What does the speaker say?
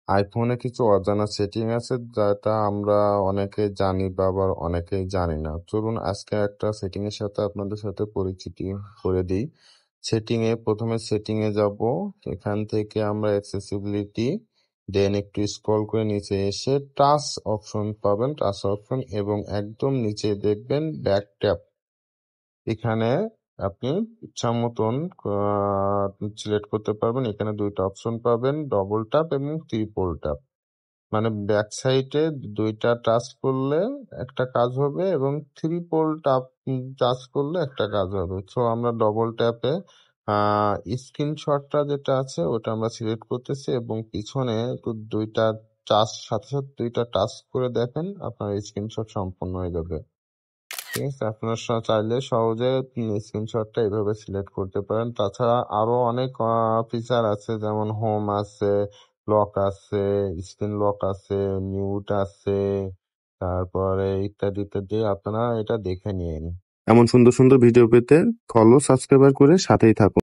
আইফোনে কিছু অজানা সেটিং আছে যেটা আমরা অনেকে জানি বা আবার অনেকেই জানি না। চলুন আজকে একটা সেটিং এর সাথে আপনাদের সাথে পরিচিতি করে দিই। প্রথমে সেটিং এ যাব। এখান থেকে আমরা অ্যাক্সেসিবিলিটি, দেন একটু স্ক্রল করে নিচে এসে টাচ অপশন পাবেন, টাচ অপশন এবং একদম নিচে দেখবেন ব্যাক ট্যাপ। এখানে আপনি ইচ্ছা মতন সিলেক্ট করতে পারবেন। এখানে দুইটা অপশন পাবেন, ডবল ট্যাপ এবং ট্রিপল ট্যাপ। মানে ব্যাক সাইডে দুইটা টাচ করলে একটা কাজ হবে এবং ট্রিপল ট্যাপ টাচ করলে একটা কাজ হবে। সো আমরা ডবল ট্যাপে স্ক্রিনশটটা যেটা আছে ওটা আমরা সিলেক্ট করতেছি এবং পিছনে দুইটা টাচ সাথে সাথে দুইটা টাচ করে দেখেন আপনার স্ক্রিনশট সম্পূর্ণ হয়ে যাবে। ঠিক আছে, আপনারা চাইলে সহজে স্ক্রিনশটটা এভাবে সিলেক্ট করতে পারেন। তাছাড়া আরো অনেক ফিচার আছে, যেমন হোম আছে, লক আছে, স্ক্রিন লক আছে, মিউট আছে, তারপরে ইত্যাদি ইত্যাদি। আপনারা এটা দেখে নিন। এমন সুন্দর সুন্দর ভিডিও পেতে ফলো সাবস্ক্রাইব করে সাথেই থাকুন।